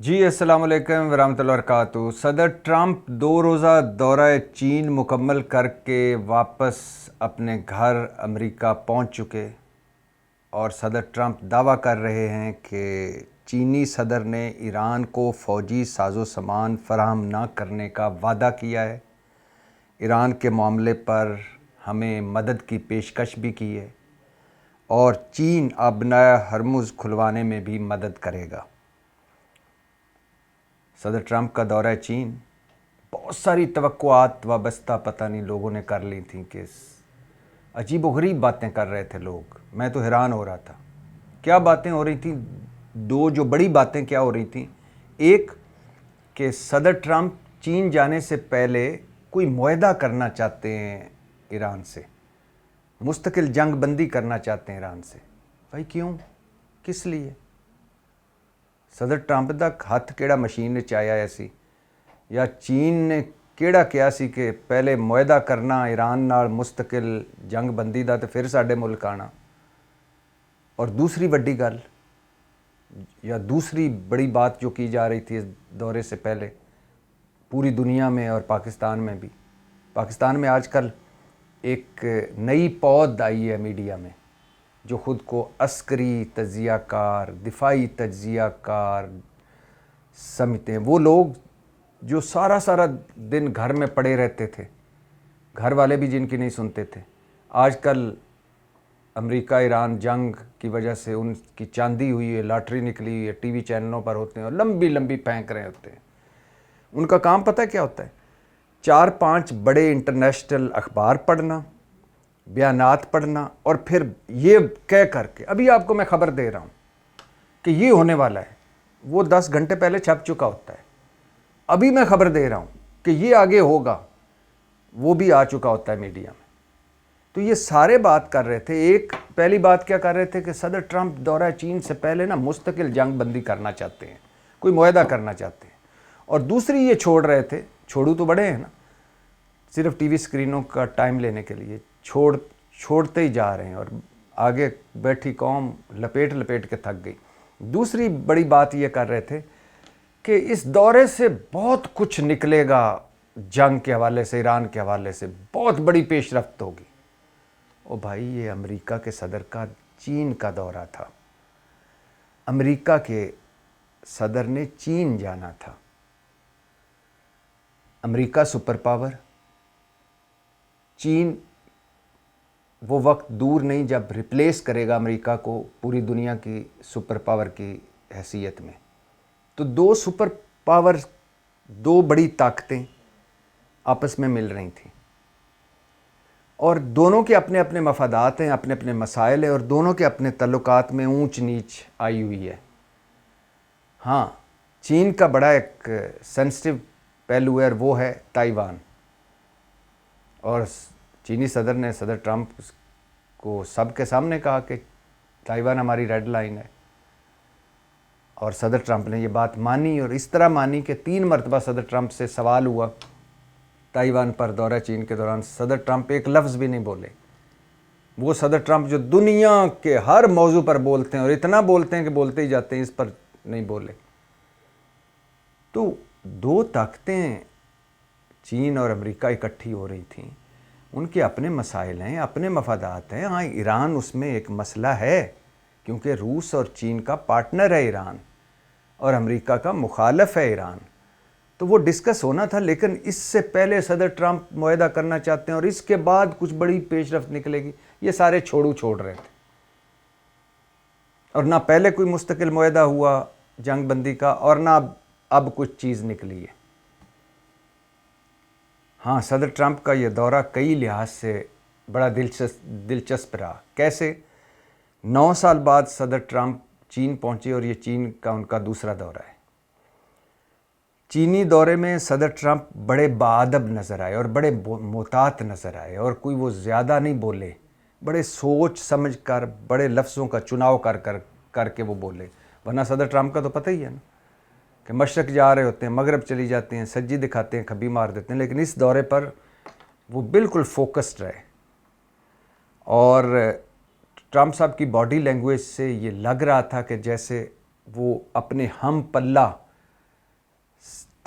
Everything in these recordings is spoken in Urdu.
جی السلام علیکم ورحمۃ اللہ وبرکاتہ۔ صدر ٹرمپ 2 روزہ دورہ چین مکمل کر کے واپس اپنے گھر امریکہ پہنچ چکے اور صدر ٹرمپ دعویٰ کر رہے ہیں کہ چینی صدر نے ایران کو فوجی ساز و سامان فراہم نہ کرنے کا وعدہ کیا ہے، ایران کے معاملے پر ہمیں مدد کی پیشکش بھی کی ہے اور چین آبنائے ہرمز کھلوانے میں بھی مدد کرے گا۔ صدر ٹرمپ کا دورہ چین، بہت ساری توقعات وابستہ پتہ نہیں لوگوں نے کر لی تھیں کہ عجیب و غریب باتیں کر رہے تھے لوگ۔ میں تو حیران ہو رہا تھا کیا باتیں ہو رہی تھیں۔ دو جو بڑی باتیں کیا ہو رہی تھیں، ایک کہ صدر ٹرمپ چین جانے سے پہلے کوئی معاہدہ کرنا چاہتے ہیں ایران سے، مستقل جنگ بندی کرنا چاہتے ہیں ایران سے۔ بھائی کیوں، کس لیے؟ صدر ٹرمپ تک ہاتھ کیڑا مشین نے چایا ایسی، یا چین نے کیڑا کیا سی کہ پہلے معاہدہ کرنا ایران نال مستقل جنگ بندی دا تے پھر ساڈے ملک آنا۔ اور دوسری بڑی گل یا دوسری بڑی بات جو کی جا رہی تھی اس دورے سے پہلے پوری دنیا میں اور پاکستان میں بھی، پاکستان میں آج کل ایک نئی پود آئی ہے میڈیا میں جو خود کو عسکری تجزیہ کار، دفاعی تجزیہ کار سمجھتے ہیں۔ وہ لوگ جو سارا دن گھر میں پڑے رہتے تھے، گھر والے بھی جن کی نہیں سنتے تھے، آج کل امریکہ ایران جنگ کی وجہ سے ان کی چاندی ہوئی ہے، لاٹری نکلی ہوئی ہے، ٹی وی چینلوں پر ہوتے ہیں اور لمبی پھینک رہے ہوتے ہیں۔ ان کا کام پتہ کیا ہوتا ہے؟ 4-5 بڑے انٹرنیشنل اخبار پڑھنا، بیانات پڑھنا، اور پھر یہ کہہ کر کے ابھی آپ کو میں خبر دے رہا ہوں کہ یہ ہونے والا ہے، وہ 10 گھنٹے پہلے چھپ چکا ہوتا ہے۔ ابھی میں خبر دے رہا ہوں کہ یہ آگے ہوگا، وہ بھی آ چکا ہوتا ہے میڈیا میں۔ تو یہ سارے بات کر رہے تھے، ایک پہلی بات کیا کر رہے تھے کہ صدر ٹرمپ دورہ چین سے پہلے مستقل جنگ بندی کرنا چاہتے ہیں، کوئی معاہدہ کرنا چاہتے ہیں، اور دوسری یہ چھوڑ رہے تھے، چھوڑو تو بڑے ہیں نا، صرف ٹی وی اسکرینوں کا ٹائم لینے کے لیے چھوڑتے ہی جا رہے ہیں اور آگے بیٹھی قوم لپیٹ کے تھک گئی۔ دوسری بڑی بات یہ کر رہے تھے کہ اس دورے سے بہت کچھ نکلے گا، جنگ کے حوالے سے، ایران کے حوالے سے بہت بڑی پیش رفت ہوگی۔ او بھائی، یہ امریکہ کے صدر کا چین کا دورہ تھا، امریکہ کے صدر نے چین جانا تھا۔ امریکہ سپر پاور، چین وہ وقت دور نہیں جب ریپلیس کرے گا امریکہ کو پوری دنیا کی سپر پاور کی حیثیت میں۔ تو دو سپر پاور، دو بڑی طاقتیں آپس میں مل رہی تھیں، اور دونوں کے اپنے اپنے مفادات ہیں، اپنے اپنے مسائل ہیں، اور دونوں کے اپنے تعلقات میں اونچ نیچ آئی ہوئی ہے۔ ہاں، چین کا بڑا ایک سینسٹیو پہلو ہے اور وہ ہے تائیوان، اور چینی صدر نے صدر ٹرمپ کو سب کے سامنے کہا کہ تائیوان ہماری ریڈ لائن ہے، اور صدر ٹرمپ نے یہ بات مانی، اور اس طرح مانی کہ 3 مرتبہ صدر ٹرمپ سے سوال ہوا تائیوان پر دورہ چین کے دوران، صدر ٹرمپ ایک لفظ بھی نہیں بولے۔ وہ صدر ٹرمپ جو دنیا کے ہر موضوع پر بولتے ہیں اور اتنا بولتے ہیں کہ بولتے ہی جاتے ہیں، اس پر نہیں بولے۔ تو دو طاقتیں چین اور امریکہ اکٹھی ہو رہی تھیں، ان کے اپنے مسائل ہیں، اپنے مفادات ہیں۔ ہاں، ایران اس میں ایک مسئلہ ہے کیونکہ روس اور چین کا پارٹنر ہے ایران، اور امریکہ کا مخالف ہے ایران، تو وہ ڈسکس ہونا تھا۔ لیکن اس سے پہلے صدر ٹرمپ معاہدہ کرنا چاہتے ہیں اور اس کے بعد کچھ بڑی پیش رفت نکلے گی، یہ سارے چھوڑ رہے تھے، اور نہ پہلے کوئی مستقل معاہدہ ہوا جنگ بندی کا، اور نہ اب کچھ چیز نکلی ہے۔ ہاں، صدر ٹرمپ کا یہ دورہ کئی لحاظ سے بڑا دلچسپ رہا۔ کیسے؟ 9 سال بعد صدر ٹرمپ چین پہنچے، اور یہ چین کا ان کا دوسرا دورہ ہے۔ چینی دورے میں صدر ٹرمپ بڑے باادب نظر آئے اور بڑے محتاط نظر آئے، اور کوئی وہ زیادہ نہیں بولے، بڑے سوچ سمجھ کر بڑے لفظوں کا چناؤ کر کے وہ بولے۔ ورنہ صدر ٹرمپ کا تو پتہ ہی ہے نا کہ مشرق جا رہے ہوتے ہیں، مغرب چلی جاتے ہیں، سجی دکھاتے ہیں، کھبی مار دیتے ہیں، لیکن اس دورے پر وہ بالکل فوکسڈ رہے، اور ٹرمپ صاحب کی باڈی لینگویج سے یہ لگ رہا تھا کہ جیسے وہ اپنے ہم پلہ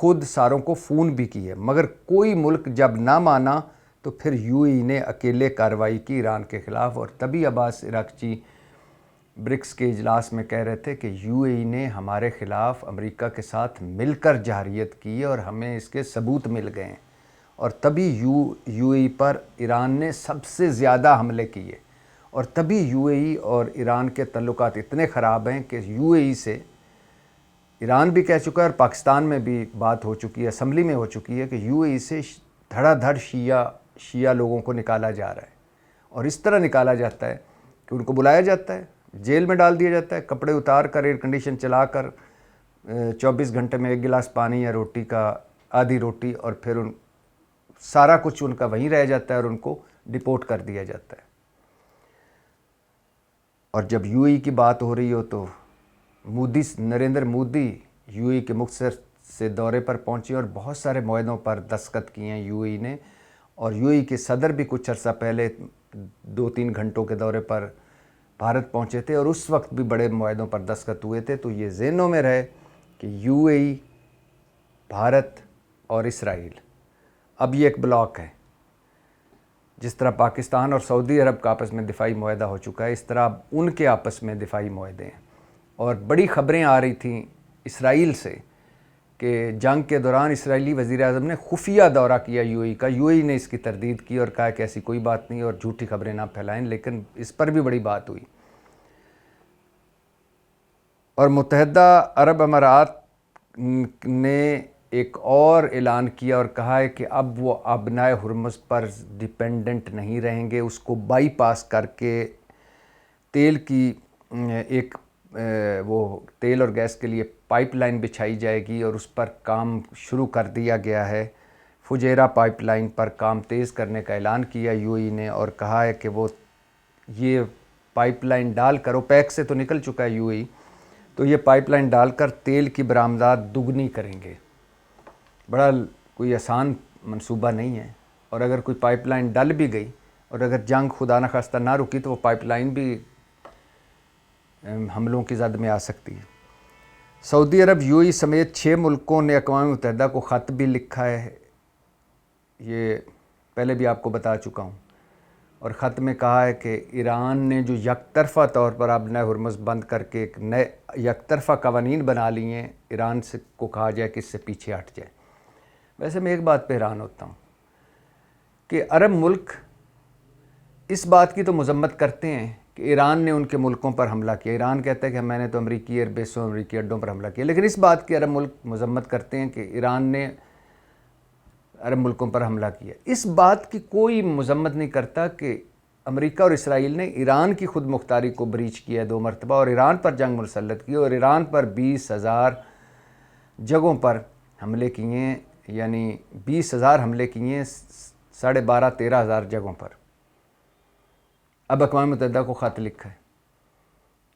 خود ساروں کو فون بھی کی ہے، مگر کوئی ملک جب نہ مانا تو پھر UAE نے اکیلے کارروائی کی ایران کے خلاف، اور تبھی عباس عراقچی برکس کے اجلاس میں کہہ رہے تھے کہ UAE نے ہمارے خلاف امریکہ کے ساتھ مل کر جارحیت کی اور ہمیں اس کے ثبوت مل گئے ہیں، اور تبھی UAE پر ایران نے سب سے زیادہ حملے کیے، اور تبھی UAE اور ایران کے تعلقات اتنے خراب ہیں کہ UAE سے ایران بھی کہہ چکا ہے اور پاکستان میں بھی بات ہو چکی ہے، اسمبلی میں ہو چکی ہے کہ UAE سے دھڑا دھڑ شیعہ لوگوں کو نکالا جا رہا ہے، اور اس طرح نکالا جاتا ہے کہ ان کو بلایا جاتا ہے، جیل میں ڈال دیا جاتا ہے، کپڑے اتار کر ایئر کنڈیشن چلا کر 24 گھنٹے میں 1 گلاس پانی یا روٹی کا آدھی روٹی، اور پھر سارا کچھ ان کا وہیں رہ جاتا ہے اور ان کو ڈپورٹ کر دیا جاتا ہے۔ اور جب UAE کی بات ہو رہی ہو تو نریندر مودی UAE کے مختصر سے دورے پر پہنچے اور بہت سارے معاہدوں پر دستخط کیے ہیں UAE نے، اور UAE کے صدر بھی کچھ عرصہ پہلے 2-3 گھنٹوں کے دورے پر بھارت پہنچے تھے، اور اس وقت بھی بڑے معاہدوں پر دستخط ہوئے تھے۔ تو یہ ذہنوں میں رہے کہ UAE، بھارت اور اسرائیل اب یہ ایک بلاک ہے۔ جس طرح پاکستان اور سعودی عرب کا آپس میں دفاعی معاہدہ ہو چکا ہے، اس طرح اب ان کے آپس میں دفاعی معاہدے ہیں۔ اور بڑی خبریں آ رہی تھیں اسرائیل سے کہ جنگ کے دوران اسرائیلی وزیر اعظم نے خفیہ دورہ کیا UAE کا، UAE نے اس کی تردید کی اور کہا کہ ایسی کوئی بات نہیں اور جھوٹی خبریں نہ پھیلائیں، لیکن اس پر بھی بڑی بات ہوئی۔ اور متحدہ عرب امارات نے ایک اور اعلان کیا اور کہا ہے کہ اب وہ ابنائے ہرمز پر ڈیپینڈنٹ نہیں رہیں گے، اس کو بائی پاس کر کے تیل کی تیل اور گیس کے لیے پائپ لائن بچھائی جائے گی، اور اس پر کام شروع کر دیا گیا ہے۔ فجیرہ پائپ لائن پر کام تیز کرنے کا اعلان کیا UAE نے، اور کہا ہے کہ وہ یہ پائپ لائن ڈال کر، اوپیک سے تو نکل چکا ہے UAE، تو یہ پائپ لائن ڈال کر تیل کی برآمدات دگنی کریں گے۔ بڑا کوئی آسان منصوبہ نہیں ہے، اور اگر کوئی پائپ لائن ڈل بھی گئی اور اگر جنگ خدا نخواستہ نہ رکی تو وہ پائپ لائن بھی حملوں کی زد میں آ سکتی ہے۔ سعودی عرب، UAE سمیت 6 ملکوں نے اقوام متحدہ کو خط بھی لکھا ہے، یہ پہلے بھی آپ کو بتا چکا ہوں، اور خط میں کہا ہے کہ ایران نے جو یک طرفہ طور پر ابنائے ہرمز بند کر کے ایک نئے یک طرفہ قوانین بنا لیے ہیں، ایران سے کو کہا جائے کہ اس سے پیچھے ہٹ جائے۔ ویسے میں ایک بات پہ حیران ہوتا ہوں کہ عرب ملک اس بات کی تو مذمت کرتے ہیں کہ ایران نے ان کے ملکوں پر حملہ کیا، ایران کہتا ہے کہ میں نے تو امریکی ایئر بیسوں، امریکی اڈوں پر حملہ کیا، لیکن اس بات کی عرب ملک مذمت کرتے ہیں کہ ایران نے عرب ملکوں پر حملہ کیا۔ اس بات کی کوئی مذمت نہیں کرتا کہ امریکہ اور اسرائیل نے ایران کی خود مختاری کو بریچ کیا ہے 2 مرتبہ، اور ایران پر جنگ مسلط کی، اور ایران پر 20,000 جگہوں پر حملے کیے ہیں، یعنی 20,000 حملے کیے ہیں 12,500-13,000 جگہوں پر۔ اب اقوام متحدہ کو خط لکھا ہے۔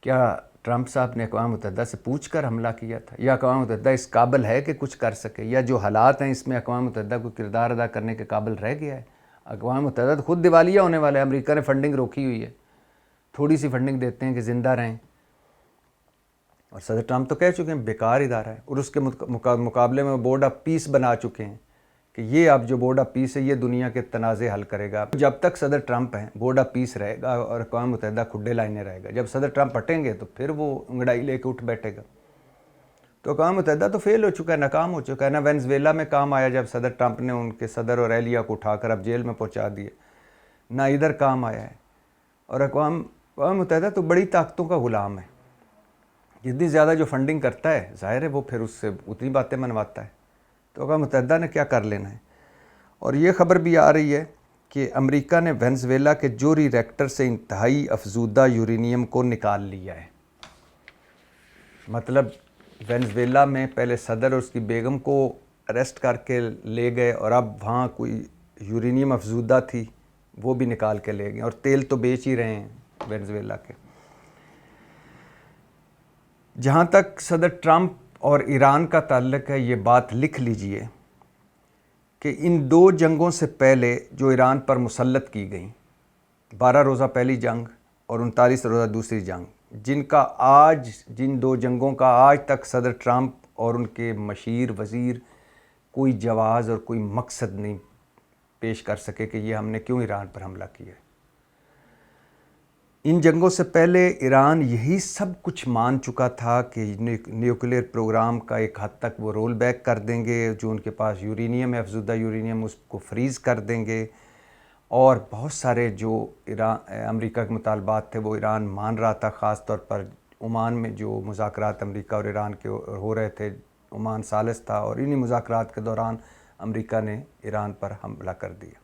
کیا ٹرمپ صاحب نے اقوام متحدہ سے پوچھ کر حملہ کیا تھا، یا اقوام متحدہ اس قابل ہے کہ کچھ کر سکے، یا جو حالات ہیں اس میں اقوام متحدہ کو کردار ادا کرنے کے قابل رہ گیا ہے؟ اقوام متحدہ تو خود دیوالیہ ہونے والا ہے، امریکہ نے فنڈنگ روکی ہوئی ہے، تھوڑی سی فنڈنگ دیتے ہیں کہ زندہ رہیں، اور صدر ٹرمپ تو کہہ چکے ہیں بیکار ادارہ ہے، اور اس کے مقابلے میں بورڈ آف پیس بنا چکے ہیں کہ یہ اب جو بورڈ آف پیس ہے یہ دنیا کے تنازع حل کرے گا۔ جب تک صدر ٹرمپ ہیں بورڈ آف پیس رہے گا اور اقوام متحدہ کھڈے لائنے رہے گا، جب صدر ٹرمپ ہٹیں گے تو پھر وہ انگڑائی لے کے اٹھ بیٹھے گا۔ تو اقوام متحدہ تو فیل ہو چکا ہے، ناکام ہو چکا ہے۔ نہ وینزویلا میں کام آیا جب صدر ٹرمپ نے ان کے صدر اور اہلیہ کو اٹھا کر اب جیل میں پہنچا دیے، نہ ادھر کام آیا ہے۔ اور اقوام متحدہ تو بڑی طاقتوں کا غلام ہے، جتنی زیادہ جو فنڈنگ کرتا ہے ظاہر ہے وہ پھر اس سے اتنی باتیں منواتا ہے۔ تو اقوام متحدہ نے کیا کر لینا ہے؟ اور یہ خبر بھی آ رہی ہے کہ امریکہ نے وینزویلا کے جوہری ریکٹر سے انتہائی افزودہ یورینیم کو نکال لیا ہے۔ مطلب وینزویلا میں پہلے صدر اور اس کی بیگم کو اریسٹ کر کے لے گئے، اور اب وہاں کوئی یورینیم افزودہ تھی وہ بھی نکال کے لے گئے، اور تیل تو بیچ ہی رہے ہیں وینزویلا کے۔ جہاں تک صدر ٹرمپ اور ایران کا تعلق ہے، یہ بات لکھ لیجئے کہ ان 2 جنگوں سے پہلے جو ایران پر مسلط کی گئیں، 12 روزہ پہلی جنگ اور 39 روزہ دوسری جنگ، جن 2 جنگوں کا آج تک صدر ٹرمپ اور ان کے مشیر وزیر کوئی جواز اور کوئی مقصد نہیں پیش کر سکے کہ یہ ہم نے کیوں ایران پر حملہ کیا ہے۔ ان جنگوں سے پہلے ایران یہی سب کچھ مان چکا تھا کہ نیوکلیئر پروگرام کا ایک حد تک وہ رول بیک کر دیں گے، جو ان کے پاس یورینیم ہے، افزودہ یورینیم، اس کو فریز کر دیں گے، اور بہت سارے جو امریکہ کے مطالبات تھے وہ ایران مان رہا تھا۔ خاص طور پر عمان میں جو مذاکرات امریکہ اور ایران کے ہو رہے تھے، عمان ثالث تھا، اور انہی مذاکرات کے دوران امریکہ نے ایران پر حملہ کر دیا۔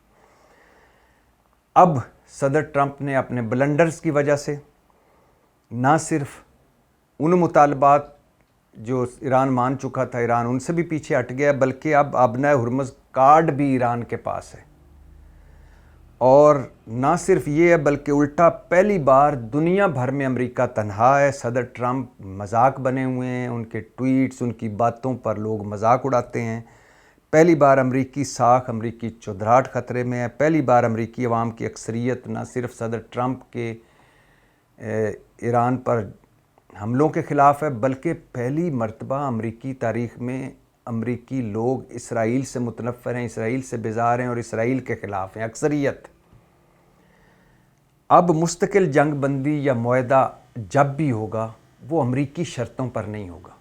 اب صدر ٹرمپ نے اپنے بلنڈرز کی وجہ سے نہ صرف ان مطالبات جو ایران مان چکا تھا، ایران ان سے بھی پیچھے ہٹ گیا، بلکہ اب ابنۂ ہرمز کارڈ بھی ایران کے پاس ہے۔ اور نہ صرف یہ ہے بلکہ الٹا پہلی بار دنیا بھر میں امریکہ تنہا ہے۔ صدر ٹرمپ مذاق بنے ہوئے ہیں، ان کے ٹویٹس، ان کی باتوں پر لوگ مذاق اڑاتے ہیں۔ پہلی بار امریکی ساکھ، امریکی چودراہٹ خطرے میں ہے۔ پہلی بار امریکی عوام کی اکثریت نہ صرف صدر ٹرمپ کے ایران پر حملوں کے خلاف ہے، بلکہ پہلی مرتبہ امریکی تاریخ میں امریکی لوگ اسرائیل سے متنفر ہیں، اسرائیل سے بیزار ہیں اور اسرائیل کے خلاف ہیں، اکثریت۔ اب مستقل جنگ بندی یا معاہدہ جب بھی ہوگا وہ امریکی شرطوں پر نہیں ہوگا،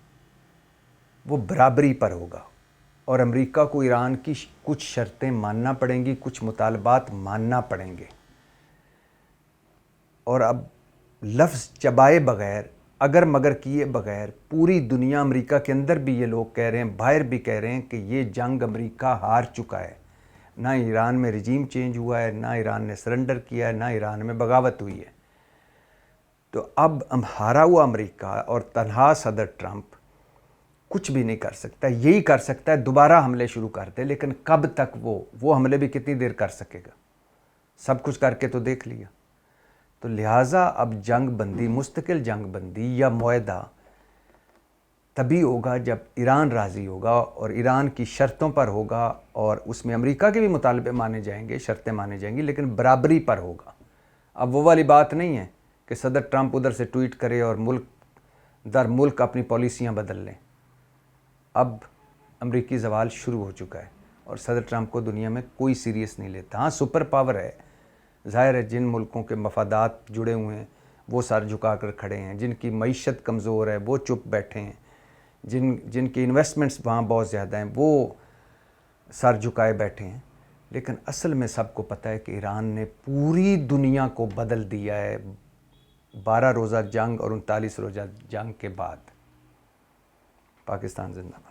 وہ برابری پر ہوگا، اور امریکہ کو ایران کی کچھ شرطیں ماننا پڑیں گی، کچھ مطالبات ماننا پڑیں گے۔ اور اب لفظ چبائے بغیر، اگر مگر کیے بغیر، پوری دنیا، امریکہ کے اندر بھی یہ لوگ کہہ رہے ہیں، باہر بھی کہہ رہے ہیں کہ یہ جنگ امریکہ ہار چکا ہے۔ نہ ایران میں رجیم چینج ہوا ہے، نہ ایران نے سرنڈر کیا ہے، نہ ایران میں بغاوت ہوئی ہے۔ تو اب ہارا ہوا امریکہ اور تنہا صدر ٹرمپ کچھ بھی نہیں کر سکتا۔ یہی کر سکتا ہے دوبارہ حملے شروع کر دے، لیکن کب تک وہ حملے بھی کتنی دیر کر سکے گا؟ سب کچھ کر کے تو دیکھ لیا۔ تو لہٰذا اب جنگ بندی، مستقل جنگ بندی یا معاہدہ تبھی ہوگا جب ایران راضی ہوگا اور ایران کی شرطوں پر ہوگا، اور اس میں امریکہ کے بھی مطالبے مانے جائیں گے، شرطیں مانے جائیں گی، لیکن برابری پر ہوگا۔ اب وہ والی بات نہیں ہے کہ صدر ٹرمپ ادھر سے ٹویٹ کرے اور ملک در ملک اپنی پالیسیاں بدل لیں۔ اب امریکی زوال شروع ہو چکا ہے اور صدر ٹرمپ کو دنیا میں کوئی سیریس نہیں لیتا۔ ہاں، سپر پاور ہے، ظاہر ہے جن ملکوں کے مفادات جڑے ہوئے ہیں وہ سر جھکا کر کھڑے ہیں، جن کی معیشت کمزور ہے وہ چپ بیٹھے ہیں، جن کی انویسٹمنٹس وہاں بہت زیادہ ہیں وہ سر جھکائے بیٹھے ہیں۔ لیکن اصل میں سب کو پتہ ہے کہ ایران نے پوری دنیا کو بدل دیا ہے 12 روزہ جنگ اور 39 روزہ جنگ کے بعد۔ پاکستان زندہ باد۔